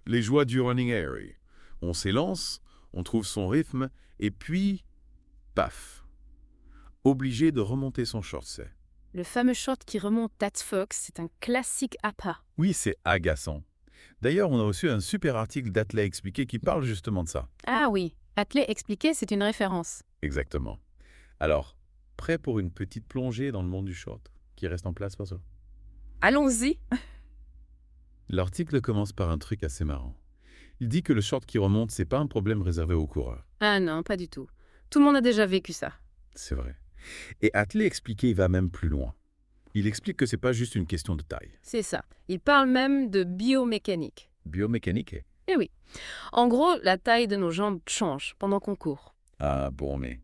Les joies du running airy. On s'élance, on trouve son rythme, et puis, paf, obligé de remonter son short set. Le fameux short qui remonte That's Fox, c'est un classique APA. Oui, c'est agaçant. D'ailleurs, on a reçu un super article d'Athlé Expliqué qui parle justement de ça. Ah oui, Athlé expliqué, c'est une référence. Exactement. Alors, prêt pour une petite plongée dans le monde du short qui reste en place pour ça? Allons-y. L'article commence par un truc assez marrant. Il dit que le short qui remonte, c'est pas un problème réservé aux coureurs. Ah non, pas du tout. Tout le monde a déjà vécu ça. C'est vrai. Et Athlé Expliqué, il va même plus loin. Il explique que c'est pas juste une question de taille. C'est ça. Il parle même de biomécanique. Biomécanique. Eh oui. En gros, la taille de nos jambes change pendant qu'on court. Ah bon, mais...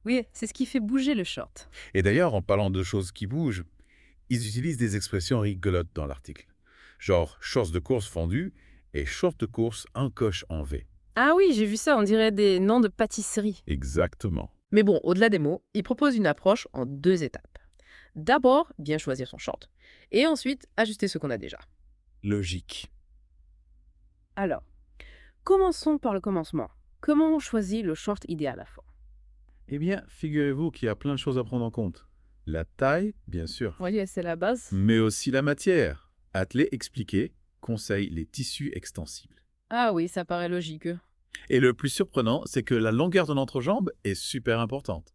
Oui, c'est ce qui fait bouger le short. Et d'ailleurs, en parlant de choses qui bougent, ils utilisent des expressions rigolotes dans l'article. Genre shorts de course fondus et shorts de course en coche en V. Ah oui, j'ai vu ça, on dirait des noms de pâtisserie. Exactement. Mais bon, au-delà des mots, il propose une approche en 2 étapes. D'abord, bien choisir son short. Et ensuite, ajuster ce qu'on a déjà. Logique. Alors, commençons par le commencement. Comment on choisit le short idéal à fond? Eh bien, figurez-vous qu'il y a plein de choses à prendre en compte. La taille, bien sûr, Oui, c'est la base. mais aussi la matière. Athlé Expliqué conseille les tissus extensibles. Ah oui, ça paraît logique. Et le plus surprenant, c'est que la longueur de l'entrejambe est super importante.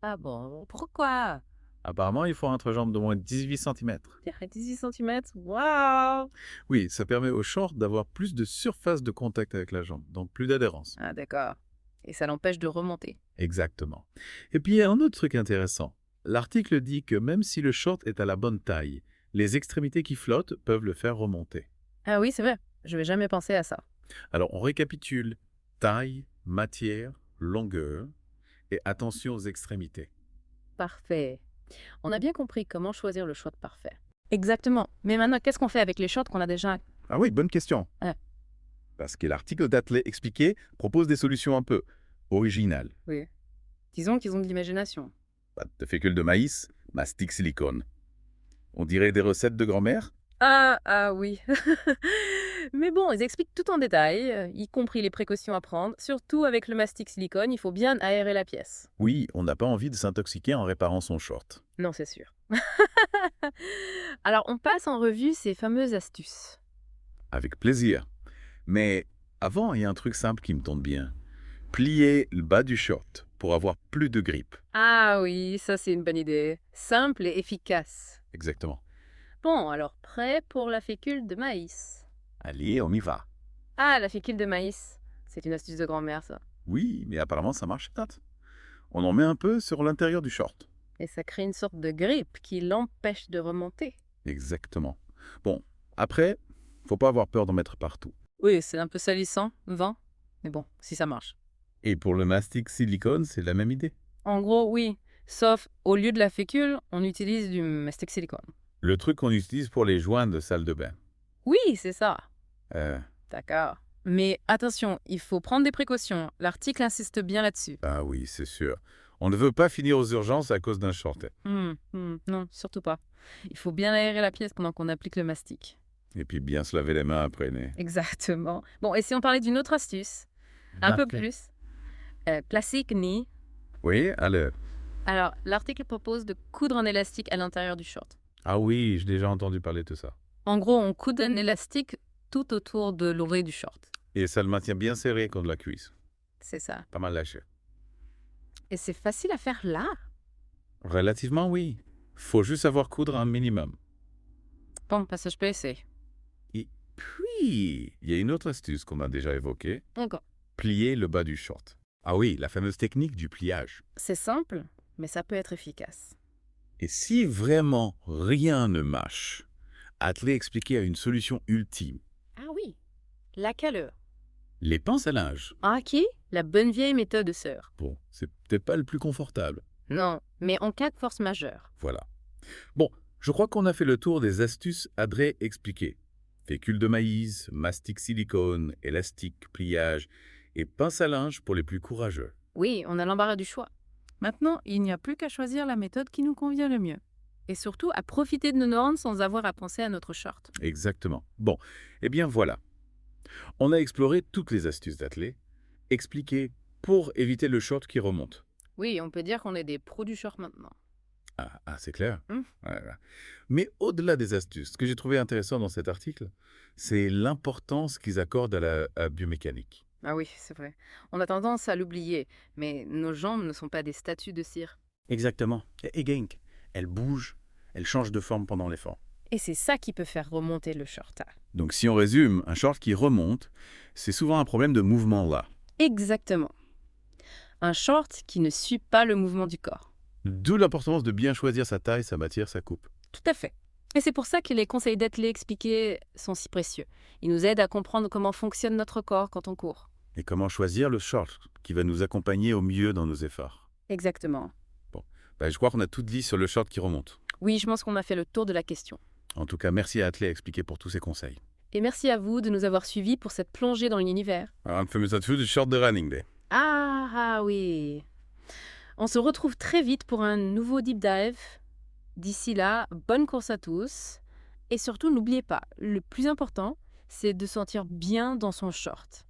Ah bon, pourquoi? Apparemment, il faut un entrejambe d'au moins 18 cm. 18 cm? Waouh! Oui, ça permet au short d'avoir plus de surface de contact avec la jambe, donc plus d'adhérence. Ah d'accord. Et ça l'empêche de remonter. Exactement. Et puis, il y a un autre truc intéressant. L'article dit que même si le short est à la bonne taille, les extrémités qui flottent peuvent le faire remonter. Ah oui, c'est vrai. Je vais jamais penser à ça. Alors, on récapitule. Taille, matière, longueur et attention aux extrémités. Parfait. On a bien compris comment choisir le short parfait. Exactement. Mais maintenant, qu'est-ce qu'on fait avec les shorts qu'on a déjà? Ah oui, bonne question. Ah. Parce que l'article d'Athlé Expliqué propose des solutions un peu originales. Oui. Disons qu'ils ont de l'imagination. Pâte de fécule de maïs, mastic silicone. On dirait des recettes de grand-mère? Ah oui. Mais bon, ils expliquent tout en détail, y compris les précautions à prendre. Surtout avec le mastic silicone, il faut bien aérer la pièce. Oui, on n'a pas envie de s'intoxiquer en réparant son short. Non, c'est sûr. Alors, on passe en revue ces fameuses astuces. Avec plaisir. Mais avant, il y a un truc simple qui me tente bien. Plier le bas du short pour avoir plus de grippe. Ah oui, ça c'est une bonne idée. Simple et efficace. Exactement. Bon, alors prêt pour la fécule de maïs. Allez, on y va. Ah, la fécule de maïs. C'est une astuce de grand-mère, ça. Oui, mais apparemment ça marche pas. On en met un peu sur l'intérieur du short. Et ça crée une sorte de grippe qui l'empêche de remonter. Exactement. Bon, après, faut pas avoir peur d'en mettre partout. Oui, c'est un peu salissant, vent. Mais bon, si ça marche. Et pour le mastic silicone, c'est la même idée. En gros, oui. Sauf, au lieu de la fécule, on utilise du mastic silicone. Le truc qu'on utilise pour les joints de salle de bain. Oui, c'est ça. Euh, D'accord. Mais attention, il faut prendre des précautions. L'article insiste bien là-dessus. ah oui, c'est sûr. On ne veut pas finir aux urgences à cause d'un short. Non, surtout pas. Il faut bien aérer la pièce pendant qu'on applique le mastic. Et puis bien se laver les mains après. Exactement. Bon, et si on parlait d'une autre astuce? Un peu plus. Plastic knee. Oui, allez. Alors, l'article propose de coudre un élastique à l'intérieur du short. Ah oui, j'ai déjà entendu parler de ça. En gros, on coude un élastique tout autour de l'oreille du short. Et ça le maintient bien serré contre la cuisse. C'est ça. Pas mal lâché. Et c'est facile à faire là. Relativement, oui. Faut juste savoir coudre un minimum. Bon, passage PSC. Et puis, il y a une autre astuce qu'on a déjà évoquée. Encore. Plier le bas du short. Ah oui, la fameuse technique du pliage. C'est simple, mais ça peut être efficace. Et si vraiment rien ne marche, Athlé Expliqué a une solution ultime. Ah oui. Laquelle? Les pinces à linge. Ah, qui? La bonne vieille méthode sœur. Bon, c'est peut-être pas le plus confortable. Non, mais en cas de force majeure. Voilà. Bon, je crois qu'on a fait le tour des astuces Athlé Expliqué. Fécule de maïs, mastic silicone, élastique, pliage et pince à linge pour les plus courageux. Oui, on a l'embarras du choix. Maintenant, il n'y a plus qu'à choisir la méthode qui nous convient le mieux. Et surtout, à profiter de nos normes sans avoir à penser à notre short. Exactement. Bon, eh bien voilà. On a exploré toutes les astuces d'athlètes, expliquées pour éviter le short qui remonte. Oui, on peut dire qu'on est des pros du short maintenant. C'est clair. Hmm. Voilà. Mais au-delà des astuces, ce que j'ai trouvé intéressant dans cet article, c'est l'importance qu'ils accordent à la biomécanique. Ah oui, c'est vrai. On a tendance à l'oublier, mais nos jambes ne sont pas des statues de cire. Exactement. Et Genk, elle bouge, elle change de forme pendant l'effort. Et c'est ça qui peut faire remonter le short. Donc si on résume, un short qui remonte, c'est souvent un problème de mouvement là. Exactement. Un short qui ne suit pas le mouvement du corps. D'où l'importance de bien choisir sa taille, sa matière, sa coupe. Tout à fait. Et c'est pour ça que les conseils d'athlètes expliqués sont si précieux. Ils nous aident à comprendre comment fonctionne notre corps quand on court. Et comment choisir le short qui va nous accompagner au mieux dans nos efforts. Exactement. Je crois qu'on a tout dit sur le short qui remonte. Oui, je pense qu'on a fait le tour de la question. En tout cas, merci à Athlé à expliquer pour tous ses conseils. Et merci à vous de nous avoir suivis pour cette plongée dans l'univers. Alors, on fait du short de running day. Ah oui. On se retrouve très vite pour un nouveau deep dive. D'ici là, bonne course à tous. Et surtout, n'oubliez pas, le plus important, c'est de sentir bien dans son short.